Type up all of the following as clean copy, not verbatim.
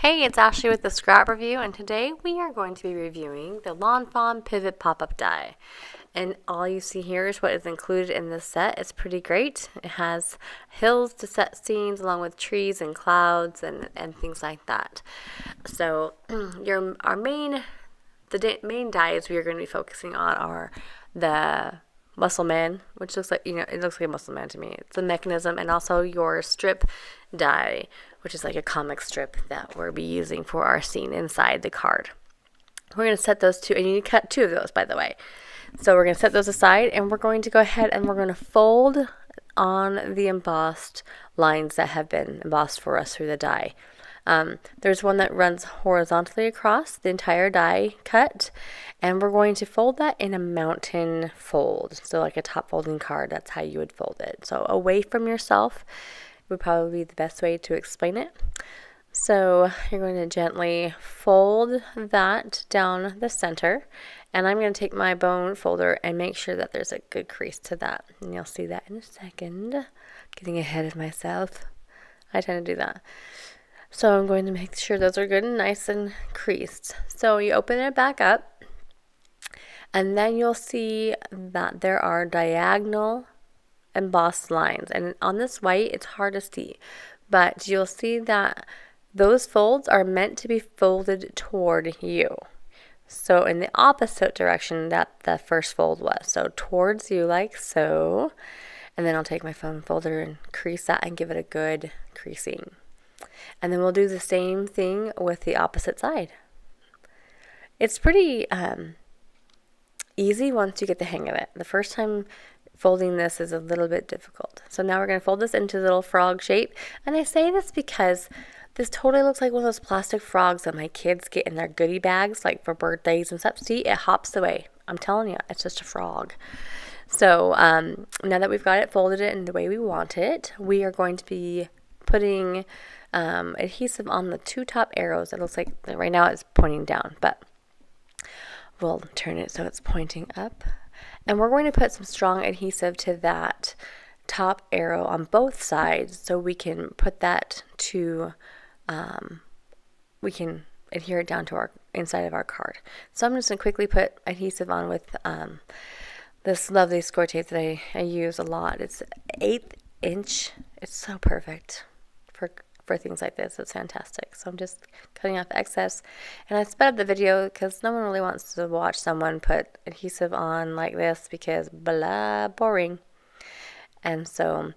Hey, it's Ashley with the Scrap Review, and today we are going to be reviewing the Lawn Fawn Pivot Pop-Up Die. And all you see here is what is included in this set. It's pretty great. It has hills to set scenes along with trees and clouds and things like that. So our main dies we are going to be focusing on are the Muscle Man, which looks like, it looks like a Muscle Man to me. It's a mechanism, and also your strip die, which is like a comic strip that we'll be using for our scene inside the card. We're going to set those two, and you need to cut two of those, by the way. So we're going to set those aside, and we're going to go ahead and we're going to fold on the embossed lines that have been embossed for us through the die. There's one that runs horizontally across the entire die cut, and we're going to fold that in a mountain fold. So like a top folding card, that's how you would fold it. So away from yourself would probably be the best way to explain it. So you're going to gently fold that down the center, and I'm going to take my bone folder and make sure that there's a good crease to that, and you'll see that in a second. Getting ahead of myself. I tend to do that. So I'm going to make sure those are good and nice and creased. So you open it back up, and then you'll see that there are diagonal embossed lines. And on this white, it's hard to see, but you'll see that those folds are meant to be folded toward you. So in the opposite direction that the first fold was. So towards you, like so. And then I'll take my foam folder and crease that and give it a good creasing. And then we'll do the same thing with the opposite side. It's pretty easy once you get the hang of it. The first time folding this is a little bit difficult. So now we're going to fold this into a little frog shape. And I say this because this totally looks like one of those plastic frogs that my kids get in their goodie bags, like for birthdays and stuff. See, it hops away. I'm telling you, it's just a frog. So now that we've got it, folded it in the way we want it, we are going to be putting adhesive on the two top arrows. It looks like right now it's pointing down, but we'll turn it so it's pointing up. And we're going to put some strong adhesive to that top arrow on both sides so we can put that to, we can adhere it down to our inside of our card. So I'm just going to quickly put adhesive on with this lovely score tape that I use a lot. It's 1/8 inch. It's so perfect for things like this. It's fantastic. So I'm just cutting off excess, and I sped up the video because no one really wants to watch someone put adhesive on like this because blah, boring. And so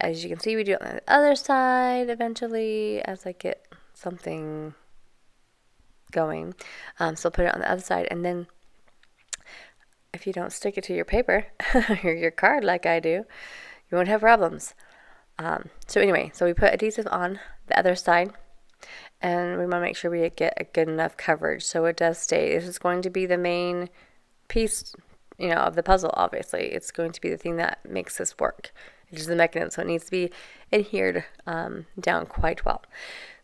as you can see, we do it on the other side eventually as I get something going. So I'll put it on the other side, and then if you don't stick it to your paper or your card like I do, you won't have problems. So anyway, so we put adhesive on the other side, and we want to make sure we get a good enough coverage so it does stay. This is going to be the main piece, of the puzzle. Obviously, it's going to be the thing that makes this work. It is the mechanism, so it needs to be adhered down quite well.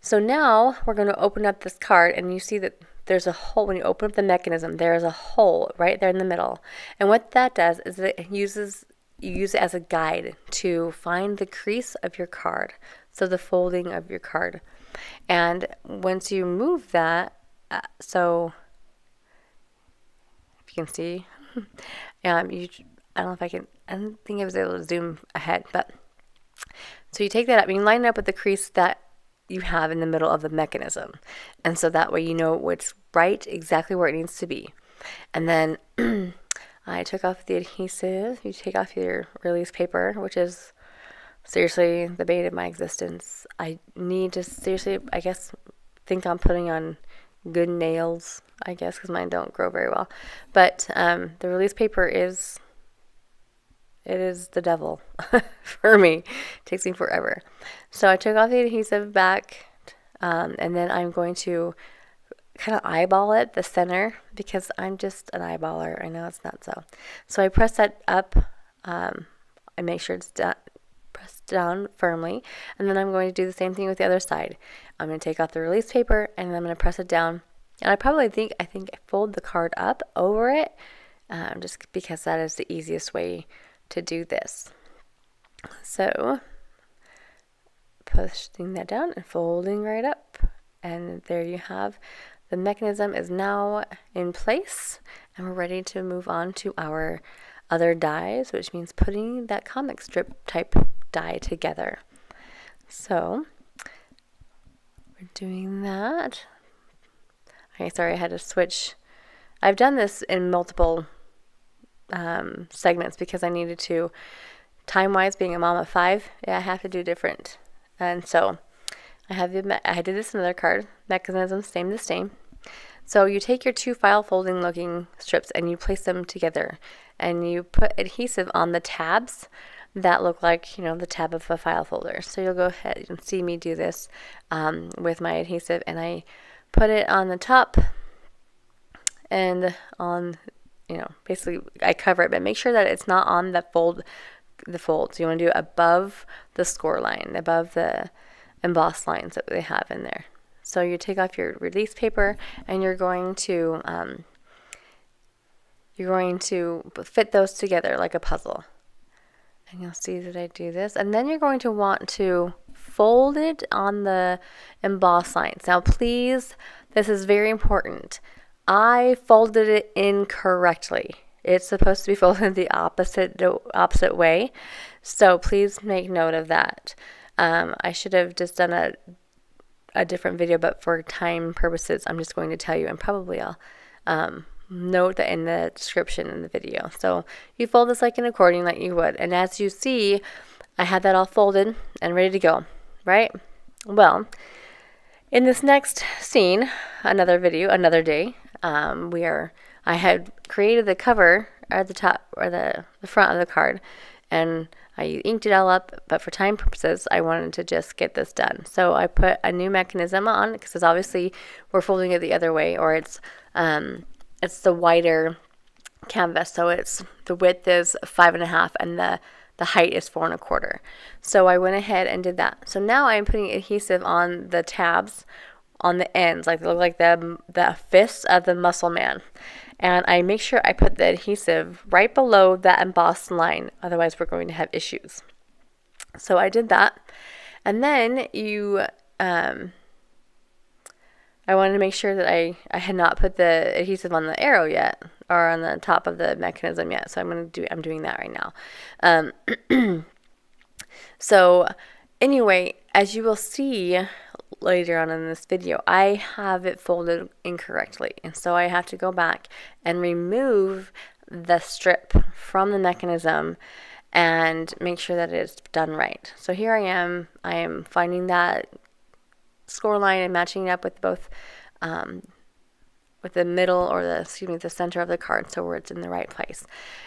So now we're going to open up this card, and you see that there's a hole. When you open up the mechanism, there is a hole right there in the middle, and what that does is that you use it as a guide to find the crease of your card, so the folding of your card. And once you move that, so if you can see, I don't know if I don't think I was able to zoom ahead, but so you take that up, you can line it up with the crease that you have in the middle of the mechanism, and so that way you know it's right exactly where it needs to be. And then I took off the adhesive. You take off your release paper, which is seriously the bane of my existence. I need to seriously, I guess, think on putting on good nails, I guess, because mine don't grow very well. But the release paper is the devil for me. It takes me forever. So I took off the adhesive back, and then I'm going to kind of eyeball it, the center, because I'm just an eyeballer. I know it's not so. So I press that up and make sure it's pressed down firmly. And then I'm going to do the same thing with the other side. I'm going to take off the release paper, and I'm going to press it down. And I think I fold the card up over it, just because that is the easiest way to do this. So pushing that down and folding right up. And there you have, the mechanism is now in place, and we're ready to move on to our other dies, which means putting that comic strip type die together. So we're doing that. Okay, sorry, I had to switch. I've done this in multiple segments because I needed to, time-wise, being a mom of 5, I have to do different. And so I did this in another card, mechanism, same the same. So you take your 2 file folding looking strips and you place them together, and you put adhesive on the tabs that look like, the tab of a file folder. So you'll go ahead and see me do this with my adhesive, and I put it on the top and on, basically I cover it, but make sure that it's not on the folds. You want to do it above the score line, above the embossed lines that they have in there. So you take off your release paper, and you're going to fit those together like a puzzle. And you'll see that I do this. And then you're going to want to fold it on the embossed lines. Now please, this is very important. I folded it incorrectly. It's supposed to be folded the opposite way. So please make note of that. I should have just done a different video, but for time purposes, I'm just going to tell you, and probably I'll note that in the description in the video. So you fold this like an accordion, like you would. And as you see, I had that all folded and ready to go, right? Well, in this next scene, another video, another day, I had created the cover at the top, or the front of the card, and I inked it all up, but for time purposes, I wanted to just get this done. So I put a new mechanism on, because obviously we're folding it the other way, or it's the wider canvas, so the width is 5.5 and the height is 4 1/4. So I went ahead and did that. So now I'm putting adhesive on the tabs on the ends, like they look like the fists of the muscle man. And I make sure I put the adhesive right below that embossed line, otherwise we're going to have issues. So I did that. And then I wanted to make sure that I had not put the adhesive on the arrow yet, or on the top of the mechanism yet. So I'm doing that right now. So anyway, as you will see later on in this video, I have it folded incorrectly, and so I have to go back and remove the strip from the mechanism and make sure that it's done right. So here I am finding that score line and matching it up with both with the middle, or the center of the card, so where it's in the right place.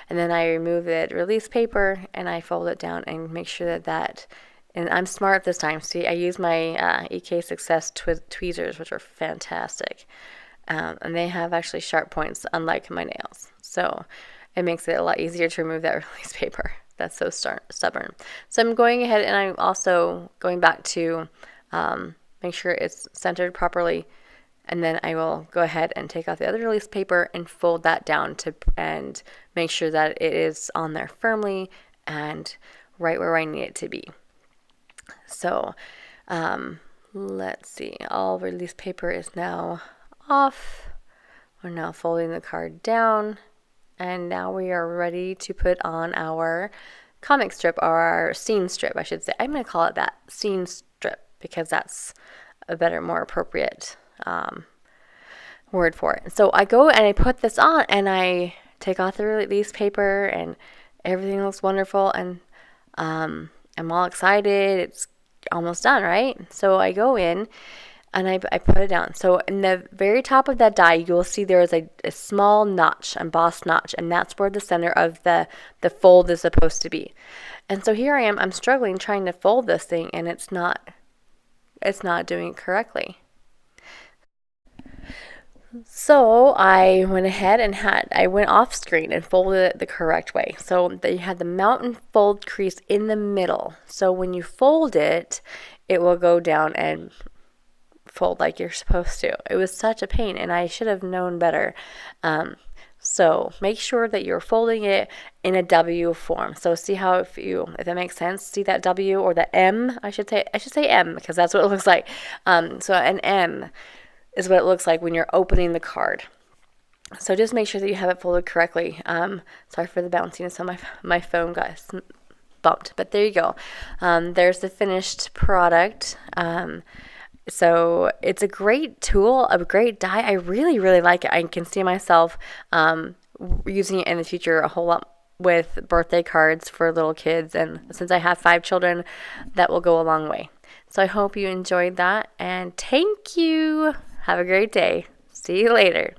And then I remove the release paper and I fold it down and make sure that and I'm smart this time. See, I use my EK Success tweezers, which are fantastic. And they have actually sharp points, unlike my nails. So it makes it a lot easier to remove that release paper. That's so stubborn. So I'm going ahead, and I'm also going back to make sure it's centered properly. And then I will go ahead and take out the other release paper and fold that down and make sure that it is on there firmly and right where I need it to be. So let's see, all release paper is now off. We're now folding the card down, and now we are ready to put on our comic strip, or our scene strip, I should say. I'm going to call it that, scene strip, because that's a better, more appropriate word for it. So I go and I put this on, and I take off the release paper, and everything looks wonderful, and I'm all excited. It's almost done, right? So I go in and I put it down. So in the very top of that die, you'll see there is a small notch, embossed notch, and that's where the center of the fold is supposed to be. And so here I am, I'm struggling trying to fold this thing, and it's not doing it correctly. So I went ahead and I went off screen and folded it the correct way. So they had the mountain fold crease in the middle. So when you fold it, it will go down and fold like you're supposed to. It was such a pain, and I should have known better. So make sure that you're folding it in a W form. So see how if that makes sense, see that W or the M, I should say M because that's what it looks like. So an M is what it looks like when you're opening the card. So just make sure that you have it folded correctly. Sorry for the bounciness on my phone, guys. Bumped, but there you go. There's the finished product. So it's a great tool, a great die. I really, really like it. I can see myself using it in the future a whole lot with birthday cards for little kids. And since I have 5 children, that will go a long way. So I hope you enjoyed that. And thank you. Have a great day. See you later.